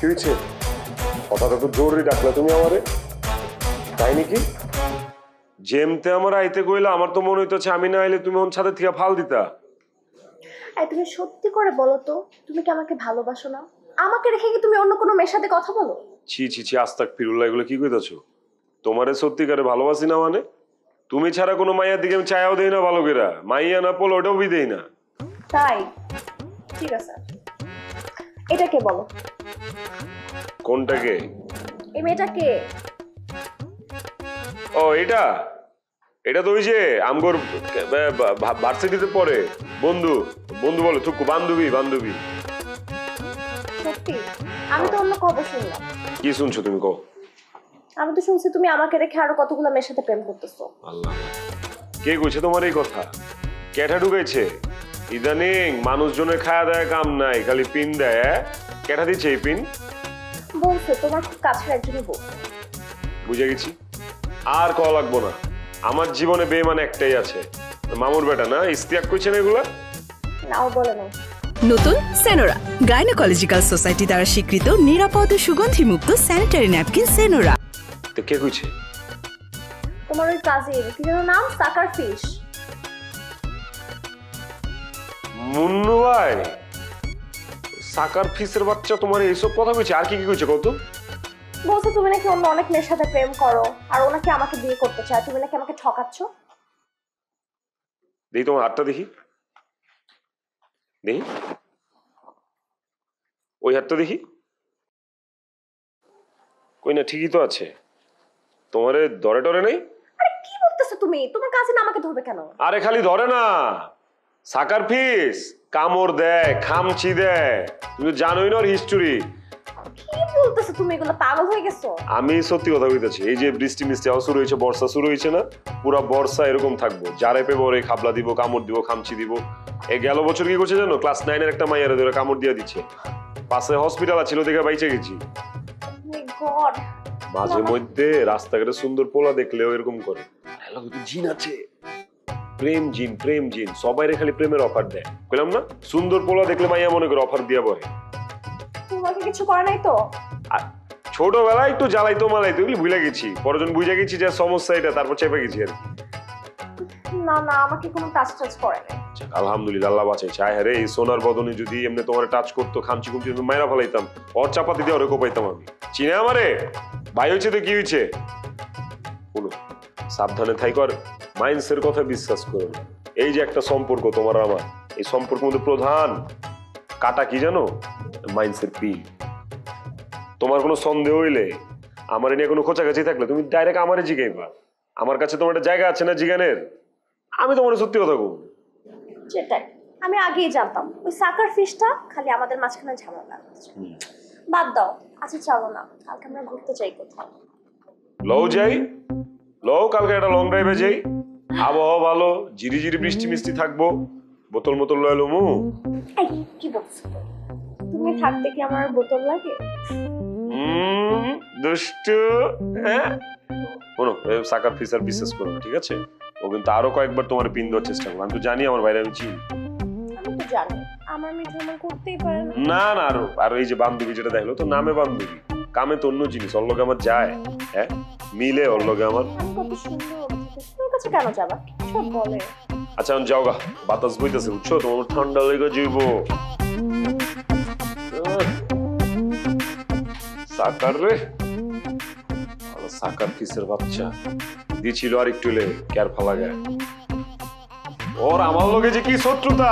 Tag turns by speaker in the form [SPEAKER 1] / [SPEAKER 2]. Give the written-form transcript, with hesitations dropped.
[SPEAKER 1] কি হয়েছে? হঠাৎ এত জরুরি ডাকলে তুমি আমারে? তাই নাকি? যেমতে আমার আইতে কইলা, আমার তো মনে হইতেছে আমি না আইলে তুমি ছাদে থেকে ফাল দিতা।
[SPEAKER 2] তুমি সত্যি করে বলো তো, তুমি কি আমাকে ভালোবাসো না? আমাকে রেখে কি তুমি অন্য কোনো মেয়ের সাথে কথা বলো?
[SPEAKER 1] ছি ছি ছি, আস্তাগফিরুল্লাহ, এগুলো কি কইতাছো? তোমারে সত্যিকারে ভালোবাসি না মানে? তুমি ছাড়া কোনো মাইয়ার দিকে আমি চায়াও দেই না ভালো করে, মাইয়া না পোল ওটাও বি দেই না।
[SPEAKER 2] তাই ঠিক আছে, এটাকে বলো।
[SPEAKER 1] কোনটাকে?
[SPEAKER 2] এই মেয়েটা কে?
[SPEAKER 1] ও এটা এটা তো ওই যে আমগোর ভার্সিটিতে পড়ে বন্ধু। বন্ধু বলো থুকু, বান্ধবী বান্ধবী।
[SPEAKER 2] সত্যি? আমি তো অন্য খবর শুনলাম।
[SPEAKER 1] কি শুনছো তুমি? কও।
[SPEAKER 2] আমি তো শুনছি তুমি আমাকে রেখে আরো কতগুলো মেয়ের সাথে প্রেম করতেছো।
[SPEAKER 1] আল্লাহ, কে কইছে তোমার এই কথা? কেঠা ঢুকাইছে? ইদানিং মানুষজনের খাওয়া দাওয়া কাম নাই, খালি পিন দেয়। কেঠা দিচ্ছে এই পিন?
[SPEAKER 2] বলছে তোমার খুব কাছের একজনই বউ।
[SPEAKER 1] বুঝে গেছি, আর কল লাগবো না। আমার জীবনে বেমান একটাই আছে, মামুর বেটা না? ইস্তিয়াক কইছেন এগুলা?
[SPEAKER 2] নাও বলে না।
[SPEAKER 3] নতুন সেনোরা, গাইনোকোলজিক্যাল সোসাইটি দ্বারা স্বীকৃত নিরাপদ ও সুগন্ধিমুক্ত স্যানিটারি ন্যাপকিন সেনোরা।
[SPEAKER 1] তো কে কইছে?
[SPEAKER 2] তোমার ওই কাজিন, কি যেন নাম? সাকার ফিশ।
[SPEAKER 1] মুন্নু ভাই, সাকার ফিসের বাচ্চা তোমার এইসব কথা কইছে? আর কি কি কইছে কত?
[SPEAKER 2] বলছে তুমি নাকি অন্য অনেক মেয়ের সাথে প্রেম করো, আর ও নাকি আমাকে বিয়ে করতে চায়, তুমি নাকি আমাকে ঠকাচ্ছ।
[SPEAKER 1] দেখি তোমার হাতটা, দেখি দেখি ওই হাতটা দেখি। কই না, ঠিকই তো আছে। তোমারে ধরে টরে নেই?
[SPEAKER 2] আরে কি বলতেছো তুমি? তোমার কাজিন আমাকে ধরবে কেন?
[SPEAKER 1] আরে খালি ধরে না, সাকার ফিস কামড় দেয়, খামচি দেয়। তুমি জানোই না ওর হিস্টোরি।
[SPEAKER 2] কি বলতেছো তুমি? এগুলো পাগল হয়ে গেছো?
[SPEAKER 1] আমি সত্যি কথা বলতেছি। এই যে বৃষ্টি মিষ্টি শুরু হয়েছে, বর্ষা শুরু হয়েছে না, পুরা বর্ষা এরকম থাকবো। যারে পেবো ওরে খাবলা দিব, কামড় দিব, খামচি দিব। এই গেল বছর কি করছে জানো? ক্লাস 9 এর একটা মাইয়ারে ধরে কামড় দিয়ে দিচ্ছে। পাশে হসপিটাল ছিল, দেখে বাইচে গেছি।
[SPEAKER 2] গড,
[SPEAKER 1] মাঝে মধ্যে রাস্তাঘাটে সুন্দর পোলা দেখলেও এরকম করে। জিন আছে, প্রেম জিন, প্রেম জিন। সবাই খালি প্রেমের অফার দেয়। বললাম না, সুন্দর পোলা দেখলে মাইয়া মনে করে অফার দিয়া বয়।
[SPEAKER 2] তোমাকে কিছু করে নাই তো?
[SPEAKER 1] ছোটবেলায় একটু জ্বালাইতো মালাইতো, এগুলি ভুলে গেছি। পরজন বুঝে গেছি যে সমস্যা এটা, তারপর চেপে গেছি আর কি।
[SPEAKER 2] না না, আমাকে কোনো টাচ টাচ করে নাই।
[SPEAKER 1] আলহামদুলিল্লাহ, আল্লাহ বাঁচাইছে। আয় হ্যাঁ রে, এই সোনার বদনে যদি এমনি তোমার টাচ করতো, খামচি খুমচি মাইরা ফেলাইতাম, ওর চাপাতি দিয়ে ওরে কোপাইতাম আমি। চিনে আমারে? ভাই হয়েছে তো কি হয়েছে? বলো, সাবধানে থাইকর, মাইন্সের কথা বিশ্বাস করো না। এই যে একটা সম্পর্ক তোমার আমার, এই সম্পর্কের মধ্যে প্রধান কাটা কি জানো? মাইন্সের পিল। তোমার কোনো সন্দেহ হইলে, আমার নিয়ে কোনো খোঁচাকাছি থাকলে তুমি ডাইরেক্ট আমারে জিগাইবা। আমার কাছে তোমার একটা জায়গা আছে না জিগানের? আমি তোমার সত্যি কথা বলবো।
[SPEAKER 2] সেটাই আমি আগেই জানতাম। ওই সাকার ফিশটা খালি আমাদের মাঝখানে ঝামেলা লাগাচ্ছে। বাদ দাও, আচ্ছা চলো না, কালকে আমরা ঘুরতে যাই কোথাও।
[SPEAKER 1] লও যাই, লও কালকে একটা লং ড্রাইভে যাই। আবহাওয়া ভালো, ঝিরি ঝিরি বৃষ্টি মিষ্টি থাকবো। বোতল মোতল লয় লমু।
[SPEAKER 2] এই কি বলছো? তুমি থাকতে কি আমার বোতল লাগে?
[SPEAKER 1] দুষ্টু। হ্যাঁ শোনো, সাকার ফিস আর বিশ্বাস করো না, ঠিক আছে? ও কিন্তু আরো কয়েকবার তোমার পিন দেওয়ার চেষ্টা করবো। আমি তো জানি আমার বাইরে, আমি চিনি।
[SPEAKER 2] আমি তো জানি আমার মিঠু আমার করতেই পারে না।
[SPEAKER 1] না না, আরো এই যে বান্ধবী যেটা দেখলো, তো নামে বান্ধবী, কামে তো অন্য জিনিস। ওর লগে আমার যায়, হ্যাঁ মিলে ওর লগে আমার।
[SPEAKER 2] আমি কত সুন্দর, তোর কাছে কেন যাবা? সব বলে।
[SPEAKER 1] আচ্ছা এখন যাও গা, বাতাস বইতেছে বুঝছো, তোমার ঠান্ডা লেগে যাইব। সাকার রে, সাকার ফিসের বাচ্চা দিছিল আর একটু লে কেয়ার ফালা গায়। ওর আমার লগে যে কি শত্রুতা!